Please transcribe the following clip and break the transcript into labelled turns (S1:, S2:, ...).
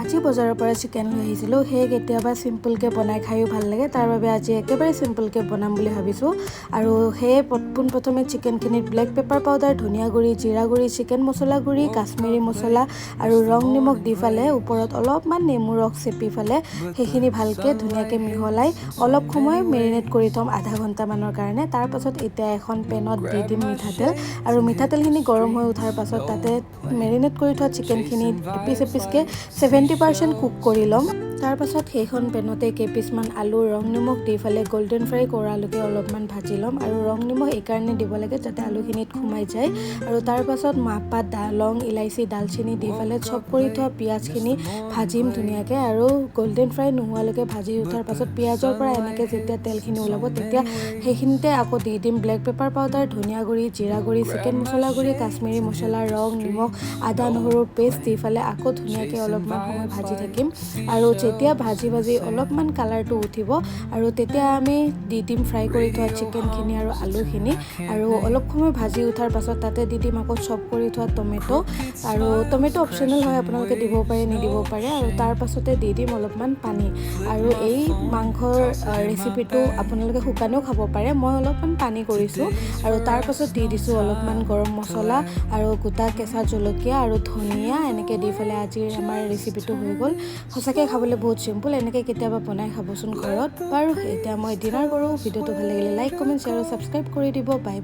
S1: আজি বজাৰৰ পৰা চিকেন লৈ আহিছিলোঁ। সেই কেতিয়াবা চিম্পলকৈ বনাই খায়ো ভাল লাগে, তাৰ বাবে আজি একেবাৰে চিম্পলকৈ বনাম বুলি ভাবিছোঁ। আৰু সেয়ে পোনপ্ৰথমে চিকেনখিনিত ব্লেক পেপাৰ পাউডাৰ, ধনিয়া গুড়ি, জিৰা গুড়ি, চিকেন মছলা গুড়ি, কাশ্মীৰী মছলা আৰু ৰং নিমখ দি ফালে ওপৰত অলপমান নেমু ৰস চেপি ফালে সেইখিনি ভালকৈ ধুনীয়াকৈ মিহলাই অলপ সময় মেৰিনেট কৰি থ'ম আধা ঘণ্টামানৰ কাৰণে। তাৰপাছত এতিয়া এখন পেনত দি দিম মিঠাতেল, আৰু মিঠাতেলখিনি গৰম হৈ উঠাৰ পাছত তাতে মেৰিনেট কৰি থোৱা চিকেনখিনি এপিচ এপিচকৈ 70% কুক কৰি ল'ম। তাৰপাছত সেইখন পেনতে কেইপিচমান আলু ৰং নিমখ দি ফালে গল্ডেন ফ্ৰাই কৰালৈকে অলপমান ভাজি ল'ম। আৰু ৰং নিমখ এইকাৰণে দিব লাগে যাতে আলুখিনিত সোমাই যায়। আৰু তাৰপাছত মাহপাত, লং, ইলাইচি, দালচেনি দি ফালে চপ কৰি থোৱা পিঁয়াজখিনি ভাজিম ধুনীয়াকৈ। আৰু গল্ডেন ফ্ৰাই নোহোৱালৈকে ভাজি উঠাৰ পাছত পিঁয়াজৰ পৰা এনেকৈ যেতিয়া তেলখিনি ওলাব তেতিয়া সেইখিনিতে আকৌ দি দিম ব্লেক পেপাৰ পাউডাৰ, ধনিয়া গুড়ি, জিৰা গুড়ি, চিকেন মছলা গুড়ি, কাশ্মীৰী মছলা, ৰং, নিমখ, আদা নহৰুৰ পেষ্ট দি ফালে আকৌ ধুনীয়াকৈ অলপমান সময় ভাজি থাকিম। আৰু যেতিয়া ভাজি অলপমান কালাৰটো উঠিব আৰু তেতিয়া আমি দি দিম ফ্ৰাই কৰি থোৱা চিকেনখিনি আৰু আলুখিনি। আৰু অলপ সময় ভাজি উঠাৰ পাছত তাতে দি দিম আকৌ চপ কৰি থোৱা টমেটো। আৰু টমেটো অপশ্যনেল হয়, আপোনালোকে দিব পাৰে নিদিব পাৰে। আৰু তাৰ পাছতে দি দিম অলপমান পানী। আৰু এই মাংসৰ ৰেচিপিটো আপোনালোকে শুকানেও খাব পাৰে, মই অলপমান পানী কৰিছোঁ। আৰু তাৰ পাছত দি দিছোঁ অলপমান গৰম মছলা আৰু গোটা কেঁচা জলকীয়া আৰু ধনিয়া, এনেকৈ দি পেলাই আজিৰ আমাৰ ৰেচিপিটো হৈ গ'ল। সঁচাকৈ খাবলৈ বহুত চিম্পল, এনেকৈ কেতিয়াবা বনাই খাবচোন ঘৰত। বাৰু এতিয়া মই ডিনাৰ কৰোঁ। ভিডিঅ'টো ভাল লাগিলে লাইক, কমেণ্ট, শ্বেয়াৰ আৰু ছাবস্ক্ৰাইব কৰি দিব। Bye bye.